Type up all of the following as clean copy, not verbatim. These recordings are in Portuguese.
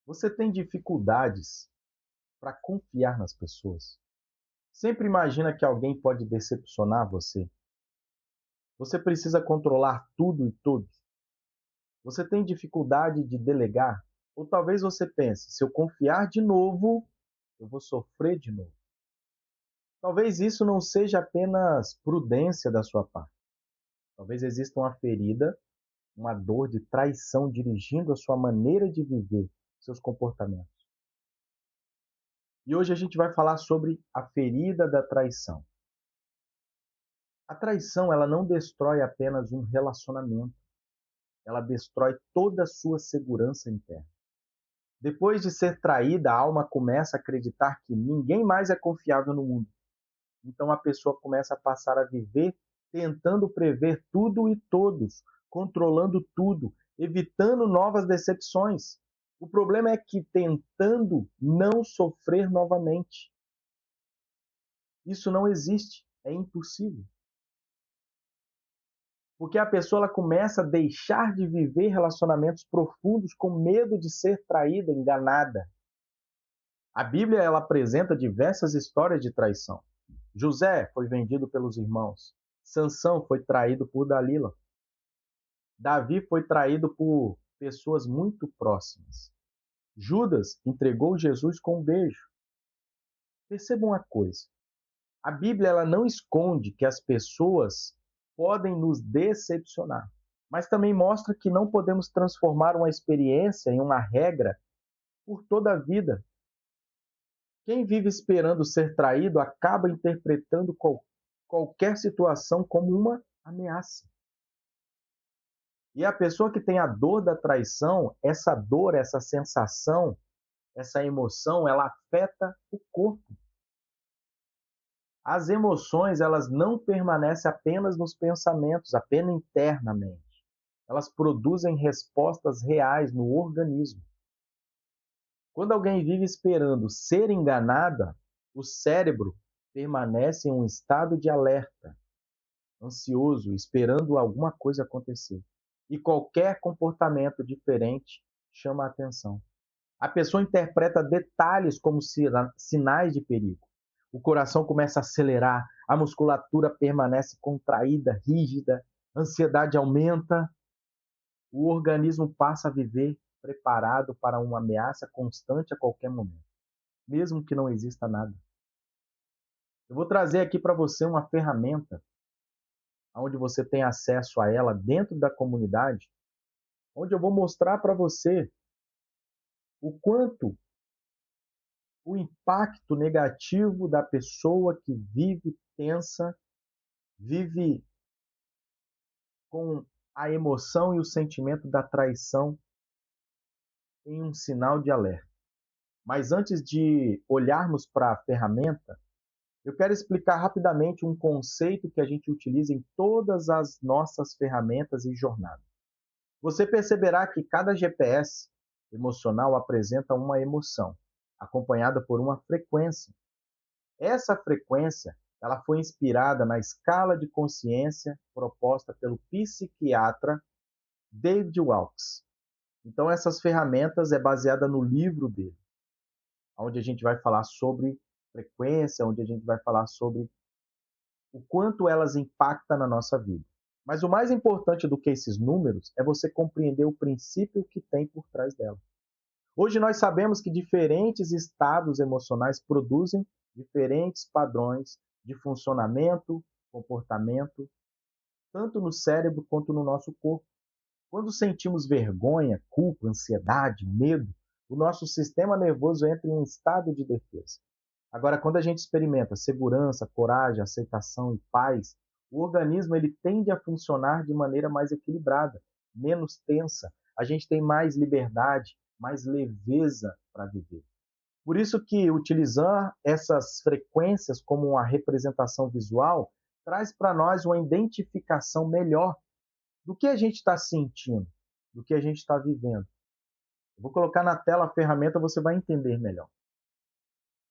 Você tem dificuldades para confiar nas pessoas? Sempre imagina que alguém pode decepcionar você? Você precisa controlar tudo e todos? Você tem dificuldade de delegar? Ou talvez você pense: se eu confiar de novo, eu vou sofrer de novo. Talvez isso não seja apenas prudência da sua parte. Talvez exista uma ferida, uma dor de traição dirigindo a sua maneira de viver, seus comportamentos. E hoje a gente vai falar sobre a ferida da traição. A traição, ela não destrói apenas um relacionamento, ela destrói toda a sua segurança interna. Depois de ser traída, a alma começa a acreditar que ninguém mais é confiável no mundo. Então a pessoa começa a passar a viver tentando prever tudo e todos, controlando tudo, evitando novas decepções. O problema é que tentando não sofrer novamente. Isso não existe, é impossível. Porque a pessoa ela começa a deixar de viver relacionamentos profundos com medo de ser traída, enganada. A Bíblia ela apresenta diversas histórias de traição. José foi vendido pelos irmãos. Sansão foi traído por Dalila. Davi foi traído por pessoas muito próximas. Judas entregou Jesus com um beijo. Perceba uma coisa. A Bíblia ela não esconde que as pessoas podem nos decepcionar, mas também mostra que não podemos transformar uma experiência em uma regra por toda a vida. Quem vive esperando ser traído acaba interpretando qualquer situação como uma ameaça. E a pessoa que tem a dor da traição, essa dor, essa sensação, essa emoção, ela afeta o corpo. As emoções, elas não permanecem apenas nos pensamentos, apenas internamente. Elas produzem respostas reais no organismo. Quando alguém vive esperando ser enganada, o cérebro permanece em um estado de alerta, ansioso, esperando alguma coisa acontecer. E qualquer comportamento diferente chama a atenção. A pessoa interpreta detalhes como sinais de perigo. O coração começa a acelerar, a musculatura permanece contraída, rígida, a ansiedade aumenta, o organismo passa a viver preparado para uma ameaça constante a qualquer momento, mesmo que não exista nada. Eu vou trazer aqui para você uma ferramenta onde você tem acesso a ela dentro da comunidade, onde eu vou mostrar para você o quanto o impacto negativo da pessoa que vive tensa, vive com a emoção e o sentimento da traição em um sinal de alerta. Mas antes de olharmos para a ferramenta, eu quero explicar rapidamente um conceito que a gente utiliza em todas as nossas ferramentas e jornadas. Você perceberá que cada GPS emocional apresenta uma emoção, acompanhada por uma frequência. Essa frequência, ela foi inspirada na escala de consciência proposta pelo psiquiatra David Walks. Então, essas ferramentas é baseada no livro dele, onde a gente vai falar sobre frequência, onde a gente vai falar sobre o quanto elas impactam na nossa vida. Mas o mais importante do que esses números é você compreender o princípio que tem por trás dela. Hoje nós sabemos que diferentes estados emocionais produzem diferentes padrões de funcionamento, comportamento, tanto no cérebro quanto no nosso corpo. Quando sentimos vergonha, culpa, ansiedade, medo, o nosso sistema nervoso entra em um estado de defesa. Agora, quando a gente experimenta segurança, coragem, aceitação e paz, o organismo ele tende a funcionar de maneira mais equilibrada, menos tensa. A gente tem mais liberdade, mais leveza para viver. Por isso que utilizar essas frequências como uma representação visual traz para nós uma identificação melhor do que a gente está sentindo, do que a gente está vivendo. Eu vou colocar na tela a ferramenta, você vai entender melhor.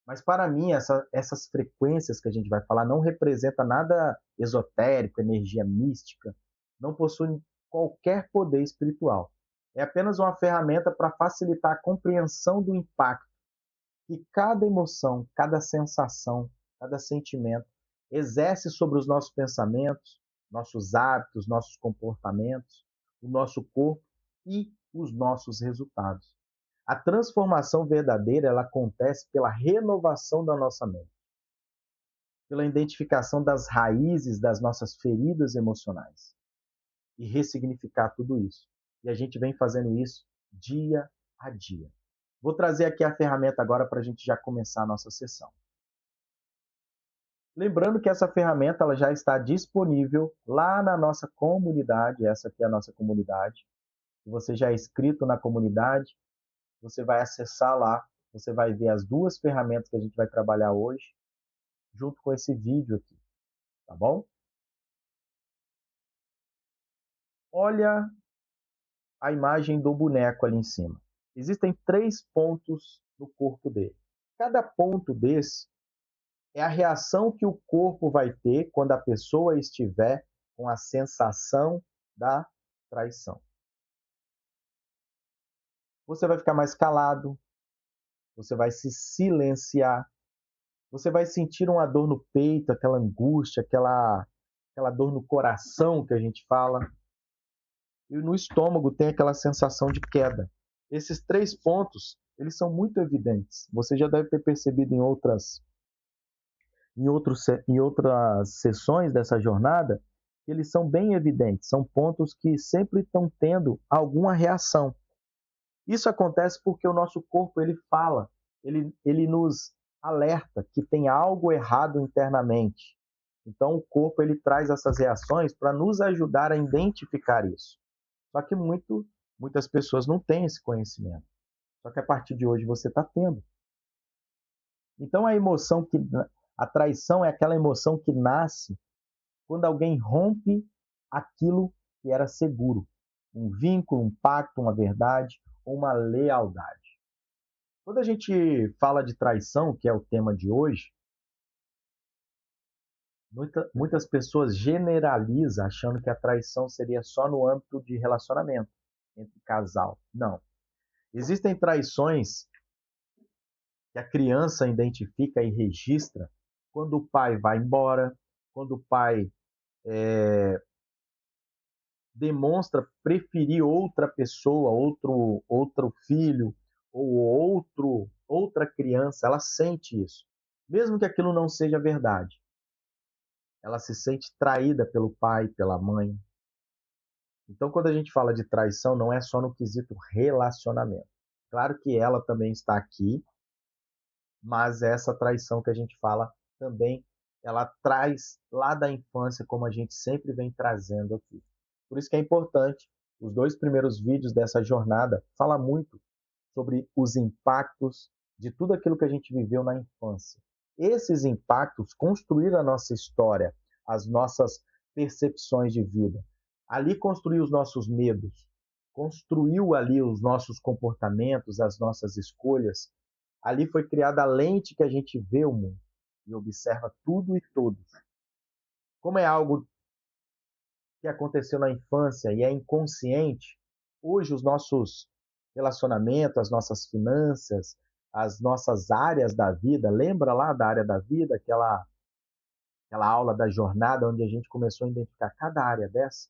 Mas para mim, essas frequências que a gente vai falar não representa nada esotérico, energia mística, não possuem qualquer poder espiritual. É apenas uma ferramenta para facilitar a compreensão do impacto que cada emoção, cada sensação, cada sentimento exerce sobre os nossos pensamentos, nossos hábitos, nossos comportamentos, o nosso corpo e os nossos resultados. A transformação verdadeira, ela acontece pela renovação da nossa mente, pela identificação das raízes das nossas feridas emocionais e ressignificar tudo isso. E a gente vem fazendo isso dia a dia. Vou trazer aqui a ferramenta agora para a gente já começar a nossa sessão. Lembrando que essa ferramenta ela já está disponível lá na nossa comunidade, essa aqui é a nossa comunidade. Se você já é inscrito na comunidade, você vai acessar lá, você vai ver as duas ferramentas que a gente vai trabalhar hoje, junto com esse vídeo aqui, tá bom? Olha a imagem do boneco ali em cima. Existem 3 pontos no corpo dele. Cada ponto desse é a reação que o corpo vai ter quando a pessoa estiver com a sensação da traição. Você vai ficar mais calado, você vai se silenciar, você vai sentir uma dor no peito, aquela angústia, aquela dor no coração que a gente fala. E no estômago tem aquela sensação de queda. Esses 3 pontos, eles são muito evidentes. Você já deve ter percebido em outras sessões dessa jornada, eles são bem evidentes, são pontos que sempre estão tendo alguma reação. Isso acontece porque o nosso corpo ele fala, ele nos alerta que tem algo errado internamente. Então o corpo ele traz essas reações para nos ajudar a identificar isso. Só que muitas pessoas não têm esse conhecimento. Só que a partir de hoje você está tendo. Então a traição é aquela emoção que nasce quando alguém rompe aquilo que era seguro, um vínculo, um pacto, uma verdade ou uma lealdade. Quando a gente fala de traição, que é o tema de hoje, muitas pessoas generalizam achando que a traição seria só no âmbito de relacionamento entre casal. Não. Existem traições que a criança identifica e registra quando o pai vai embora, quando o pai demonstra preferir outra pessoa, outro filho ou outra criança, ela sente isso. Mesmo que aquilo não seja verdade. Ela se sente traída pelo pai, pela mãe. Então, quando a gente fala de traição, não é só no quesito relacionamento. Claro que ela também está aqui, mas essa traição que a gente fala também, ela traz lá da infância, como a gente sempre vem trazendo aqui. Por isso que é importante, os 2 primeiros vídeos dessa jornada fala muito sobre os impactos de tudo aquilo que a gente viveu na infância. Esses impactos construíram a nossa história, as nossas percepções de vida. Ali construiu os nossos medos, construiu ali os nossos comportamentos, as nossas escolhas. Ali foi criada a lente que a gente vê o mundo e observa tudo e todos. Como é algo que aconteceu na infância e é inconsciente, hoje os nossos relacionamentos, as nossas finanças, as nossas áreas da vida, lembra lá da área da vida, aquela aula da jornada onde a gente começou a identificar cada área dessa?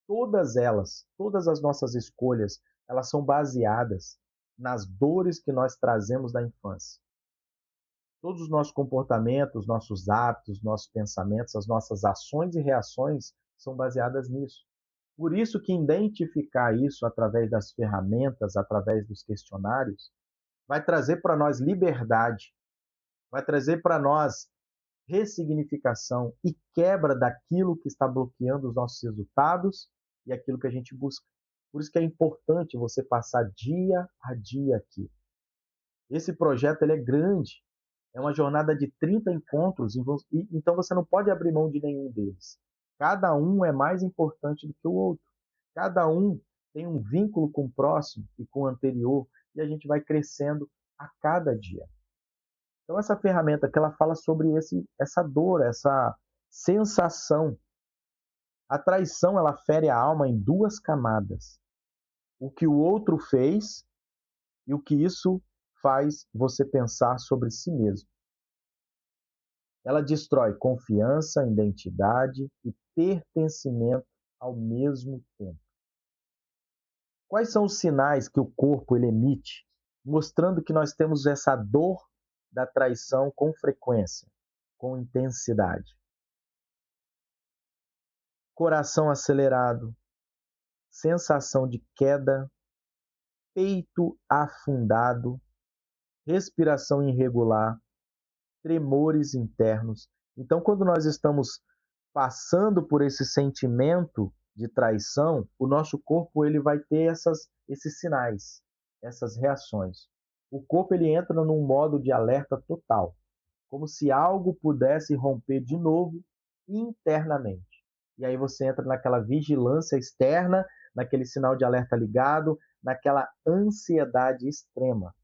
Todas elas, todas as nossas escolhas, elas são baseadas nas dores que nós trazemos da infância. Todos os nossos comportamentos, nossos hábitos, nossos pensamentos, as nossas ações e reações são baseadas nisso. Por isso que identificar isso através das ferramentas, através dos questionários, vai trazer para nós liberdade, vai trazer para nós ressignificação e quebra daquilo que está bloqueando os nossos resultados e aquilo que a gente busca. Por isso que é importante você passar dia a dia aqui. Esse projeto ele é grande, é uma jornada de 30 encontros, então você não pode abrir mão de nenhum deles. Cada um é mais importante do que o outro. Cada um tem um vínculo com o próximo e com o anterior, e a gente vai crescendo a cada dia. Então, essa ferramenta que ela fala sobre essa dor, essa sensação. A traição, ela fere a alma em 2 camadas. o que o outro fez e o que isso faz você pensar sobre si mesmo. Ela destrói confiança, identidade e pertencimento ao mesmo tempo. Quais são os sinais que o corpo ele emite, mostrando que nós temos essa dor da traição com frequência, com intensidade? Coração acelerado, sensação de queda, peito afundado, respiração irregular, tremores internos. Então, quando nós estamos passando por esse sentimento de traição, o nosso corpo ele vai ter esses sinais, essas reações. O corpo ele entra num modo de alerta total, como se algo pudesse romper de novo internamente. E aí você entra naquela vigilância externa, naquele sinal de alerta ligado, naquela ansiedade extrema.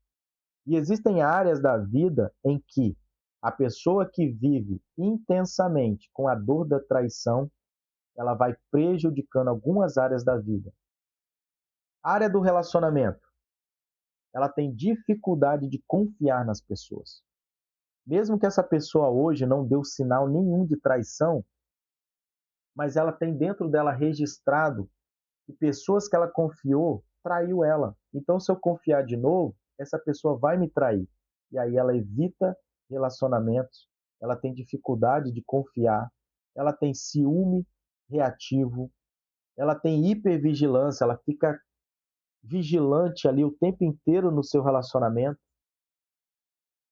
E existem áreas da vida em que a pessoa que vive intensamente com a dor da traição, ela vai prejudicando algumas áreas da vida. A área do relacionamento, ela tem dificuldade de confiar nas pessoas. Mesmo que essa pessoa hoje não deu sinal nenhum de traição, mas ela tem dentro dela registrado que pessoas que ela confiou traiu ela. Então, se eu confiar de novo, essa pessoa vai me trair. E aí ela evita relacionamentos, ela tem dificuldade de confiar, ela tem ciúme reativo, ela tem hipervigilância, ela fica vigilante ali o tempo inteiro no seu relacionamento.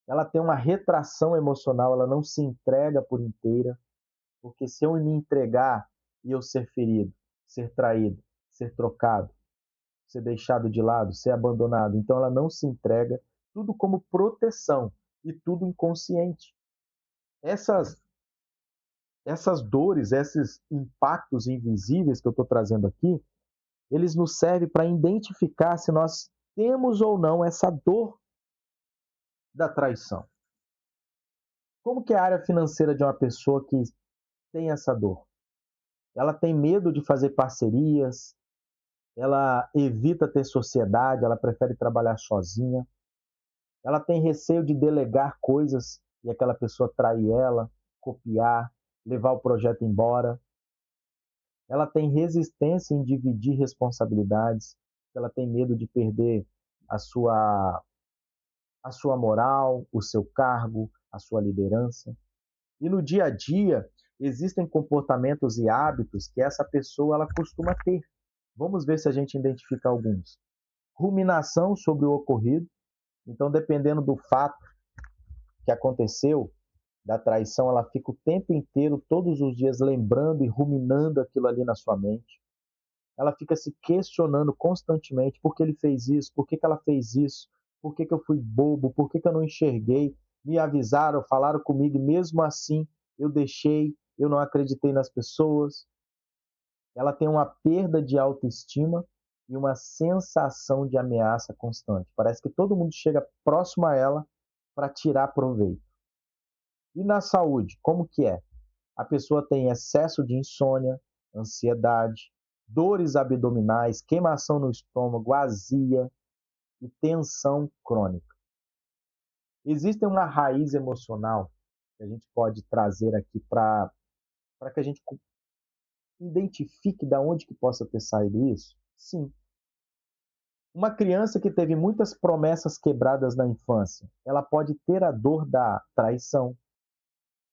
Ela tem uma retração emocional, ela não se entrega por inteira, porque se eu me entregar e eu ser ferido, ser traído, ser trocado, ser deixado de lado, ser abandonado. Então ela não se entrega, tudo como proteção e tudo inconsciente. Essas dores, esses impactos invisíveis que eu estou trazendo aqui, eles nos servem para identificar se nós temos ou não essa dor da traição. Como que é a área financeira de uma pessoa que tem essa dor? Ela tem medo de fazer parcerias, ela evita ter sociedade, ela prefere trabalhar sozinha, ela tem receio de delegar coisas e aquela pessoa trair ela, copiar, levar o projeto embora. Ela tem resistência em dividir responsabilidades, ela tem medo de perder a sua, a sua moral, o seu cargo, a sua liderança. E no dia a dia, existem comportamentos e hábitos que essa pessoa ela costuma ter. Vamos ver se a gente identifica alguns. Ruminação sobre o ocorrido. Então, dependendo do fato que aconteceu, da traição, ela fica o tempo inteiro, todos os dias, lembrando e ruminando aquilo ali na sua mente. Ela fica se questionando constantemente por que ele fez isso, por que ela fez isso, por que eu fui bobo, por que eu não enxerguei, me avisaram, falaram comigo, e mesmo assim eu deixei, eu não acreditei nas pessoas. Ela tem uma perda de autoestima e uma sensação de ameaça constante. Parece que todo mundo chega próximo a ela para tirar proveito. E na saúde, como que é? A pessoa tem excesso de insônia, ansiedade, dores abdominais, queimação no estômago, azia e tensão crônica. Existe uma raiz emocional que a gente pode trazer aqui para que a gente identifique de onde que possa ter saído isso? Sim. Uma criança que teve muitas promessas quebradas na infância, ela pode ter a dor da traição.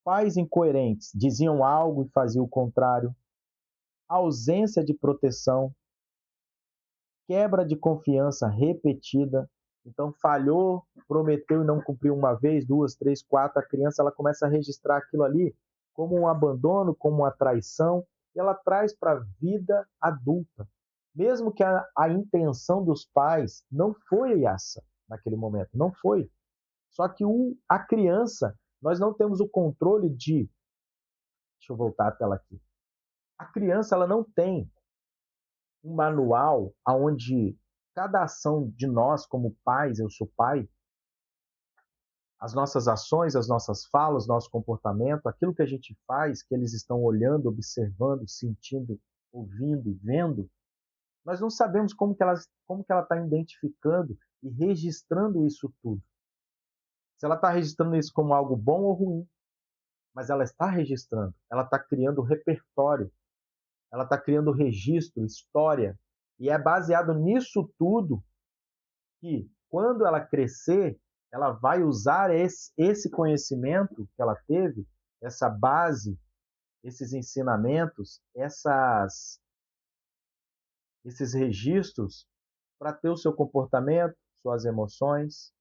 Pais incoerentes diziam algo e faziam o contrário. Ausência de proteção, quebra de confiança repetida. Então, falhou, prometeu e não cumpriu uma vez, duas, três, quatro. A criança ela começa a registrar aquilo ali como um abandono, como uma traição, e ela traz para a vida adulta. Mesmo que a intenção dos pais não foi essa naquele momento, não foi. Só que a criança, nós não temos o controle de. Deixa eu voltar a tela aqui. A criança ela não tem um manual onde cada ação de nós, como pais, eu sou pai, as nossas ações, as nossas falas, nosso comportamento, aquilo que a gente faz, que eles estão olhando, observando, sentindo, ouvindo, vendo, Nós não sabemos como que ela está identificando e registrando isso tudo. Se ela está registrando isso como algo bom ou ruim, mas ela está registrando, ela está criando repertório, ela está criando registro, história, e é baseado nisso tudo que, quando ela crescer, ela vai usar esse conhecimento que ela teve, essa base, esses ensinamentos, esses registros, para ter o seu comportamento, suas emoções,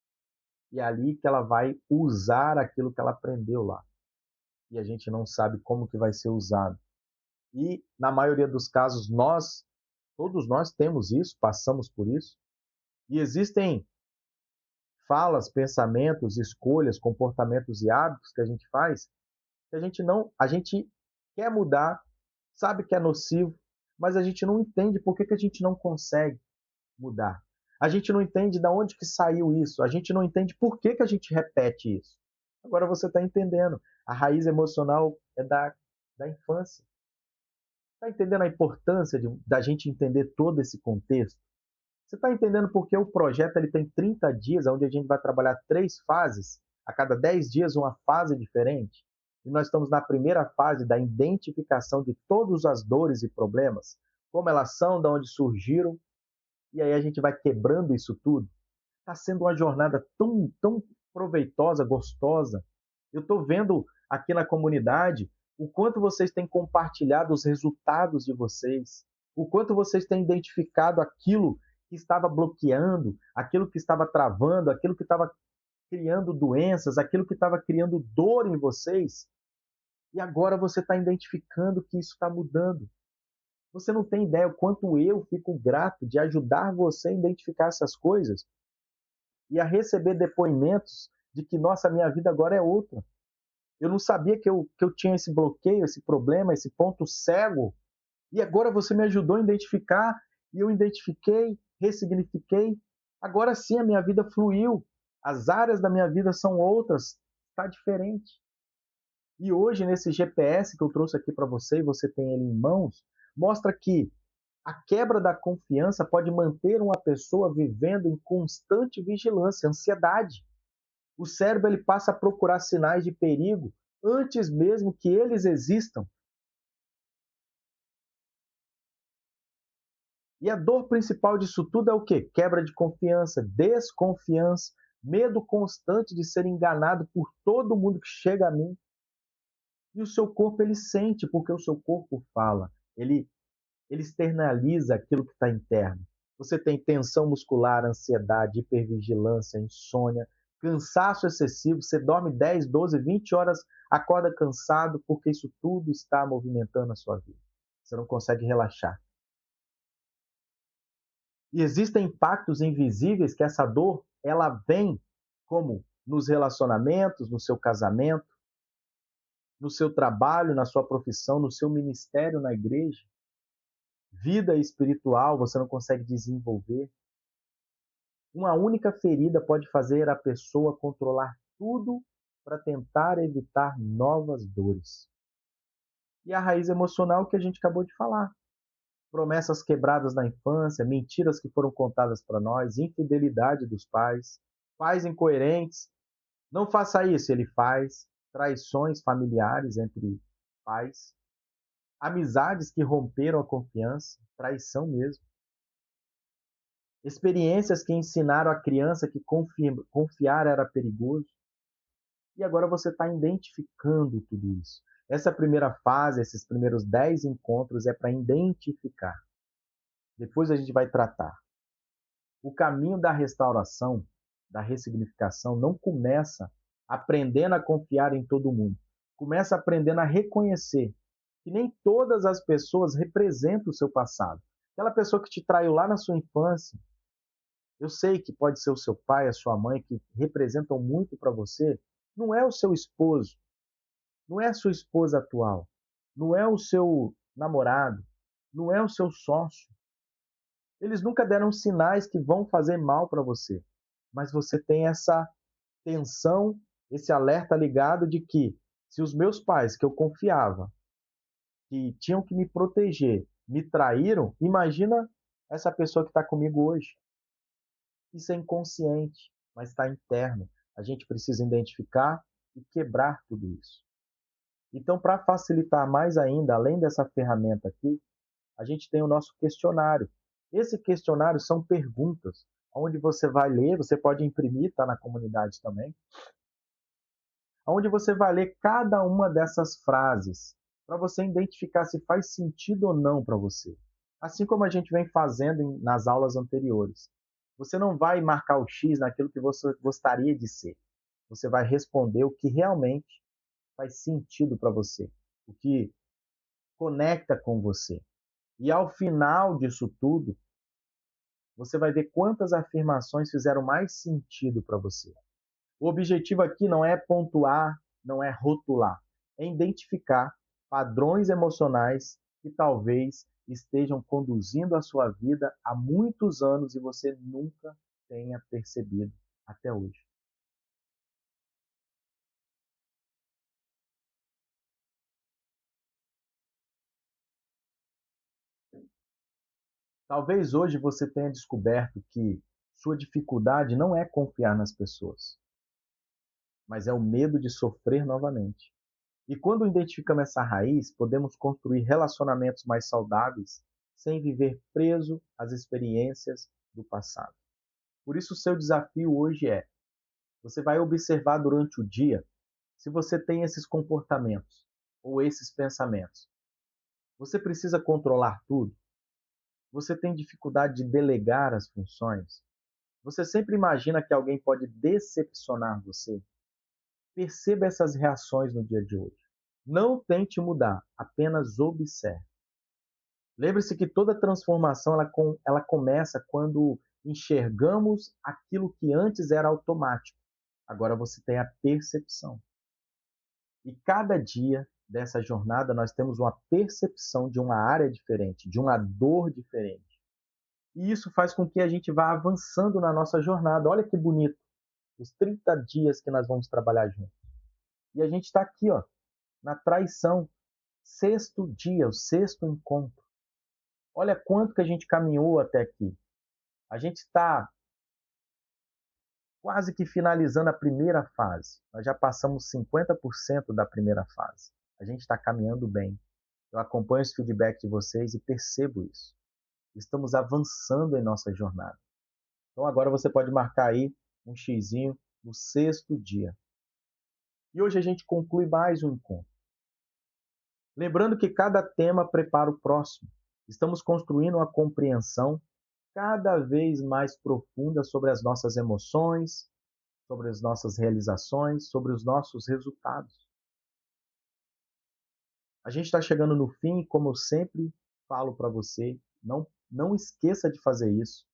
e é ali que ela vai usar aquilo que ela aprendeu lá. E a gente não sabe como que vai ser usado. E, na maioria dos casos, todos nós temos isso, passamos por isso, e existem falas, pensamentos, escolhas, comportamentos e hábitos que a gente faz que a gente quer mudar, sabe que é nocivo, mas a gente não entende por que a gente não consegue mudar. A gente não entende de onde que saiu isso, a gente não entende por que a gente repete isso. Agora você está entendendo. A raiz emocional é da infância. Está entendendo a importância da gente entender todo esse contexto? Você está entendendo por que o projeto ele tem 30 dias, onde a gente vai trabalhar 3 fases, a cada 10 dias uma fase diferente? E nós estamos na primeira fase da identificação de todas as dores e problemas, como elas são, de onde surgiram, e aí a gente vai quebrando isso tudo. Está sendo uma jornada tão proveitosa, gostosa. Eu estou vendo aqui na comunidade o quanto vocês têm compartilhado os resultados de vocês, o quanto vocês têm identificado aquilo que estava bloqueando, aquilo que estava travando, aquilo que estava criando doenças, aquilo que estava criando dor em vocês. E agora você está identificando que isso está mudando. Você não tem ideia o quanto eu fico grato de ajudar você a identificar essas coisas e a receber depoimentos de que, nossa, minha vida agora é outra. Eu não sabia que eu tinha esse bloqueio, esse problema, esse ponto cego. E agora você me ajudou a identificar, e eu identifiquei, ressignifiquei. Agora sim a minha vida fluiu. As áreas da minha vida são outras. Está diferente. E hoje, nesse GPS que eu trouxe aqui para você, e você tem ele em mãos, mostra que a quebra da confiança pode manter uma pessoa vivendo em constante vigilância, ansiedade. O cérebro ele passa a procurar sinais de perigo antes mesmo que eles existam. E a dor principal disso tudo é o quê? Quebra de confiança, desconfiança, medo constante de ser enganado por todo mundo que chega a mim. E o seu corpo ele sente, porque o seu corpo fala. Ele externaliza aquilo que está interno. Você tem tensão muscular, ansiedade, hipervigilância, insônia, cansaço excessivo, você dorme 10, 12, 20 horas, acorda cansado, porque isso tudo está movimentando a sua vida. Você não consegue relaxar. E existem impactos invisíveis que essa dor, ela vem como nos relacionamentos, no seu casamento, no seu trabalho, na sua profissão, no seu ministério na igreja. Vida espiritual você não consegue desenvolver. Uma única ferida pode fazer a pessoa controlar tudo para tentar evitar novas dores. E a raiz emocional que a gente acabou de falar. Promessas quebradas na infância, mentiras que foram contadas para nós, infidelidade dos pais, pais incoerentes. Não faça isso, ele faz. Traições familiares entre pais. Amizades que romperam a confiança, traição mesmo. Experiências que ensinaram a criança que confiar era perigoso. E agora você está identificando tudo isso. Essa primeira fase, esses primeiros 10 encontros é para identificar. Depois a gente vai tratar. O caminho da restauração, da ressignificação, não começa aprendendo a confiar em todo mundo. Começa aprendendo a reconhecer que nem todas as pessoas representam o seu passado. Aquela pessoa que te traiu lá na sua infância, eu sei que pode ser o seu pai, a sua mãe, que representam muito para você, não é o seu esposo, não é a sua esposa atual, não é o seu namorado, não é o seu sócio. Eles nunca deram sinais que vão fazer mal para você, mas você tem essa tensão, esse alerta ligado de que se os meus pais, que eu confiava, que tinham que me proteger, me traíram, imagina essa pessoa que está comigo hoje. Isso é inconsciente, mas está interno. A gente precisa identificar e quebrar tudo isso. Então, para facilitar mais ainda, além dessa ferramenta aqui, a gente tem o nosso questionário. Esse questionário são perguntas, onde você vai ler, você pode imprimir, está na comunidade também, onde você vai ler cada uma dessas frases, para você identificar se faz sentido ou não para você. Assim como a gente vem fazendo nas aulas anteriores. Você não vai marcar o X naquilo que você gostaria de ser. Você vai responder o que realmente faz sentido para você, o que conecta com você. E ao final disso tudo, você vai ver quantas afirmações fizeram mais sentido para você. O objetivo aqui não é pontuar, não é rotular, é identificar padrões emocionais que talvez estejam conduzindo a sua vida há muitos anos e você nunca tenha percebido até hoje. Talvez hoje você tenha descoberto que sua dificuldade não é confiar nas pessoas, mas é o medo de sofrer novamente. E quando identificamos essa raiz, podemos construir relacionamentos mais saudáveis sem viver preso às experiências do passado. Por isso, o seu desafio hoje é: você vai observar durante o dia se você tem esses comportamentos ou esses pensamentos. Você precisa controlar tudo? Você tem dificuldade de delegar as funções? Você sempre imagina que alguém pode decepcionar você? Perceba essas reações no dia de hoje. Não tente mudar, apenas observe. Lembre-se que toda transformação ela começa quando enxergamos aquilo que antes era automático. Agora você tem a percepção. E cada dia dessa jornada nós temos uma percepção de uma área diferente, de uma dor diferente. E isso faz com que a gente vá avançando na nossa jornada. Olha que bonito, os 30 dias que nós vamos trabalhar juntos. E a gente está aqui, ó, na traição, sexto dia, o sexto encontro. Olha quanto que a gente caminhou até aqui. A gente está quase que finalizando a primeira fase. Nós já passamos 50% da primeira fase. A gente está caminhando bem. Eu acompanho os feedbacks de vocês e percebo isso. Estamos avançando em nossa jornada. Então agora você pode marcar aí um xizinho no sexto dia. E hoje a gente conclui mais um encontro. Lembrando que cada tema prepara o próximo. Estamos construindo uma compreensão cada vez mais profunda sobre as nossas emoções, sobre as nossas realizações, sobre os nossos resultados. A gente está chegando no fim e, como eu sempre falo para você, não esqueça de fazer isso.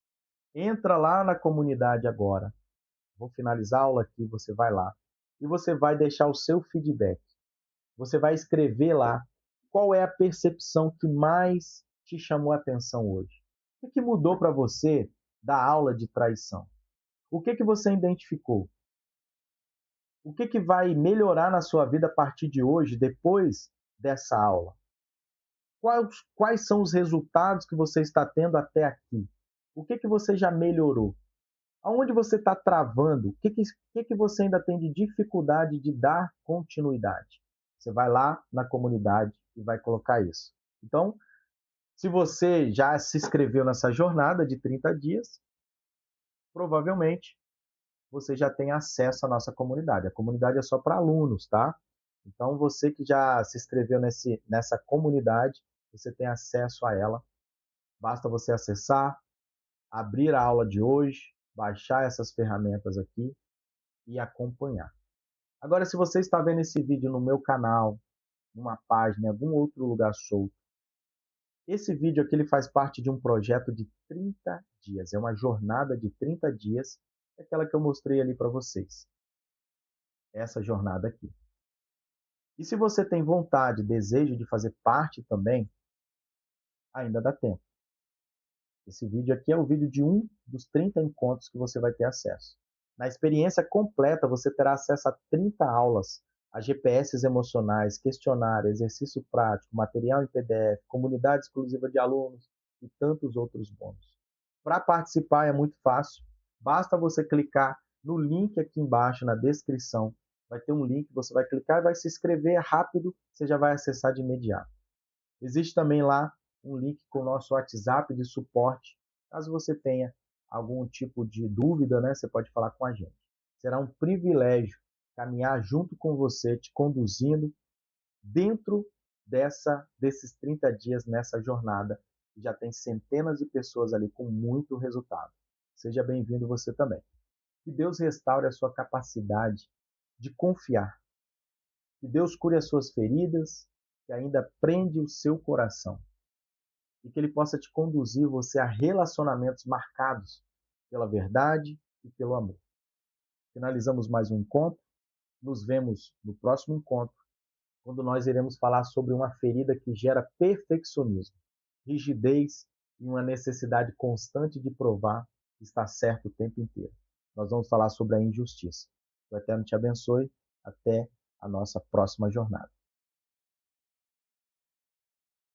Entra lá na comunidade agora. Vou finalizar a aula aqui, você vai lá. E você vai deixar o seu feedback. Você vai escrever lá qual é a percepção que mais te chamou a atenção hoje. O que mudou para você da aula de traição? O que você identificou? O que vai melhorar na sua vida a partir de hoje, depois dessa aula? Quais são os resultados que você está tendo até aqui? O que você já melhorou? Aonde você está travando? O que você ainda tem de dificuldade de dar continuidade? Você vai lá na comunidade e vai colocar isso. Então, se você já se inscreveu nessa jornada de 30 dias, provavelmente você já tem acesso à nossa comunidade. A comunidade é só para alunos, tá? Então, você que já se inscreveu nessa comunidade, você tem acesso a ela. Basta você acessar, abrir a aula de hoje, baixar essas ferramentas aqui e acompanhar. Agora, se você está vendo esse vídeo no meu canal, numa página, em algum outro lugar solto, esse vídeo aqui ele faz parte de um projeto de 30 dias. É uma jornada de 30 dias, aquela que eu mostrei ali para vocês. Essa jornada aqui. E se você tem vontade, desejo de fazer parte também, ainda dá tempo. Esse vídeo aqui é o vídeo de um dos 30 encontros que você vai ter acesso. Na experiência completa, você terá acesso a 30 aulas, a GPS emocionais, questionário, exercício prático, material em PDF, comunidade exclusiva de alunos, e tantos outros bônus. Para participar é muito fácil, basta você clicar no link aqui embaixo na descrição. Vai ter um link, você vai clicar e vai se inscrever, é rápido, você já vai acessar de imediato. Existe também lá um link com o nosso WhatsApp de suporte. Caso você tenha algum tipo de dúvida, né, você pode falar com a gente. Será um privilégio caminhar junto com você, te conduzindo dentro desses 30 dias nessa jornada. Já tem centenas de pessoas ali com muito resultado. Seja bem-vindo você também. Que Deus restaure a sua capacidade de confiar. Que Deus cure as suas feridas, que ainda prende o seu coração. E que Ele possa te conduzir você a relacionamentos marcados pela verdade e pelo amor. Finalizamos mais um encontro. Nos vemos no próximo encontro, quando nós iremos falar sobre uma ferida que gera perfeccionismo, rigidez e uma necessidade constante de provar que está certo o tempo inteiro. Nós vamos falar sobre a injustiça. Que o Eterno te abençoe. Até a nossa próxima jornada.